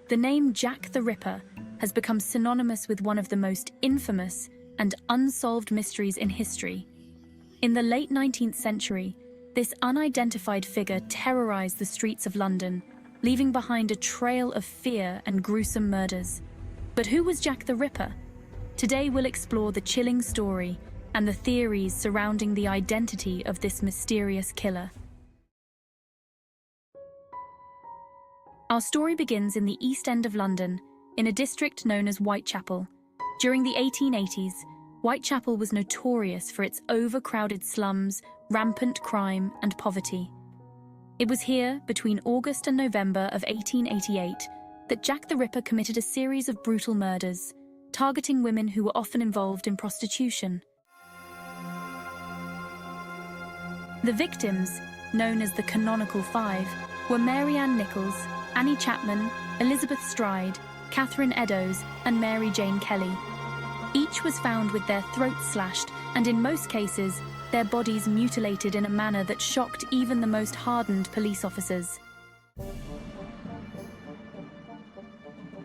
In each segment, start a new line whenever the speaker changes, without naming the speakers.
The name Jack the Ripper has become synonymous with one of the most infamous and unsolved mysteries in history. In the late 19th century, this unidentified figure terrorized the streets of London, leaving behind a trail of fear and gruesome murders. But who was Jack the Ripper? Today we'll explore the chilling story and the theories surrounding the identity of this mysterious killer. Our story begins in the East End of London, in a district known as Whitechapel. During the 1880s, Whitechapel was notorious for its overcrowded slums, rampant crime, and poverty. It was here, between August and November of 1888, that Jack the Ripper committed a series of brutal murders, targeting women who were often involved in prostitution. The victims, known as the Canonical Five, were Mary Ann Nichols, Annie Chapman, Elizabeth Stride, Catherine Eddowes, and Mary Jane Kelly. Each was found with their throats slashed, and in most cases, their bodies mutilated in a manner that shocked even the most hardened police officers.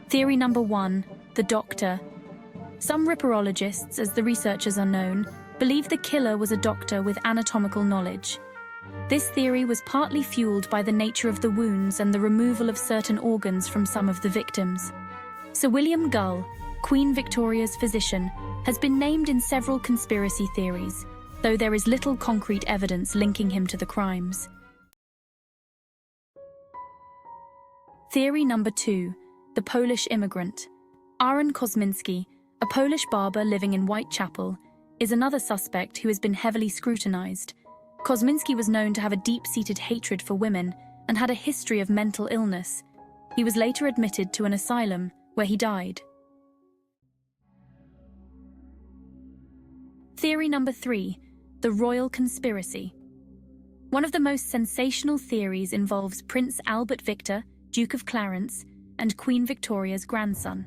Theory number 1, the doctor. Some ripperologists, as the researchers are known, believe the killer was a doctor with anatomical knowledge. This theory was partly fueled by the nature of the wounds and the removal of certain organs from some of the victims. Sir William Gull, Queen Victoria's physician, has been named in several conspiracy theories, though there is little concrete evidence linking him to the crimes. Theory number 2, the Polish immigrant. Aaron Kosminski, a Polish barber living in Whitechapel, is another suspect who has been heavily scrutinized. Kosminski was known to have a deep-seated hatred for women and had a history of mental illness. He was later admitted to an asylum, where he died. Theory number 3, the royal conspiracy. One of the most sensational theories involves Prince Albert Victor, Duke of Clarence, and Queen Victoria's grandson.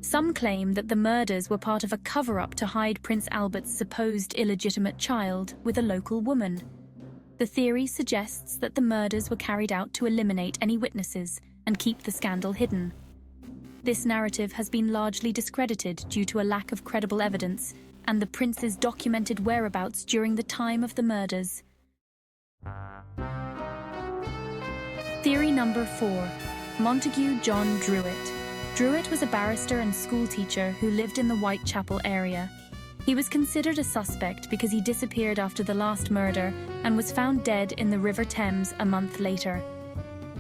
Some claim that the murders were part of a cover-up to hide Prince Albert's supposed illegitimate child with a local woman. The theory suggests that the murders were carried out to eliminate any witnesses and keep the scandal hidden. This narrative has been largely discredited due to a lack of credible evidence and the prince's documented whereabouts during the time of the murders. Theory number 4, Montague John Druitt. Druitt was a barrister and schoolteacher who lived in the Whitechapel area. He was considered a suspect because he disappeared after the last murder and was found dead in the River Thames a month later.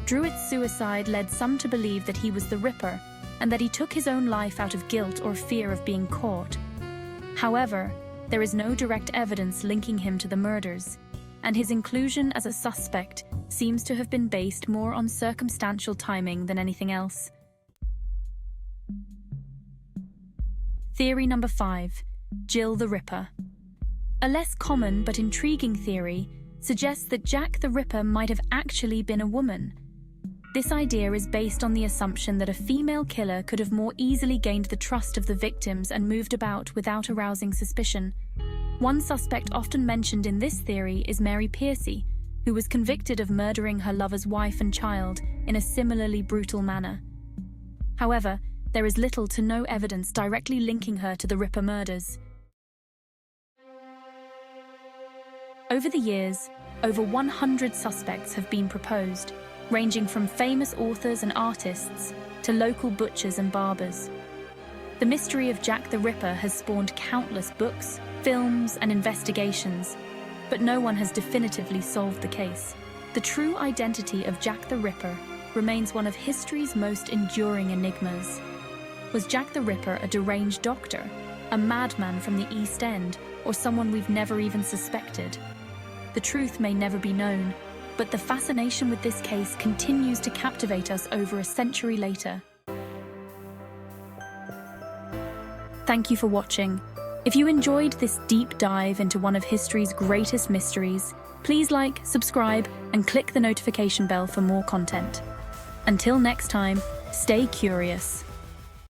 Druitt's suicide led some to believe that he was the Ripper and that he took his own life out of guilt or fear of being caught. However, there is no direct evidence linking him to the murders, and his inclusion as a suspect seems to have been based more on circumstantial timing than anything else. Theory number 5, Jill the Ripper. A less common but intriguing theory suggests that Jack the Ripper might have actually been a woman. This idea is based on the assumption that a female killer could have more easily gained the trust of the victims and moved about without arousing suspicion. One suspect often mentioned in this theory is Mary Piercy, who was convicted of murdering her lover's wife and child in a similarly brutal manner. However, there is little to no evidence directly linking her to the Ripper murders. Over the years, over 100 suspects have been proposed, ranging from famous authors and artists to local butchers and barbers. The mystery of Jack the Ripper has spawned countless books, films, and investigations, but no one has definitively solved the case. The true identity of Jack the Ripper remains one of history's most enduring enigmas. Was Jack the Ripper a deranged doctor, a madman from the East End, or someone we've never even suspected? The truth may never be known, but the fascination with this case continues to captivate us over a century later. Thank you for watching. If you enjoyed this deep dive into one of history's greatest mysteries, please like, subscribe, and click the notification bell for more content. Until next time, stay curious.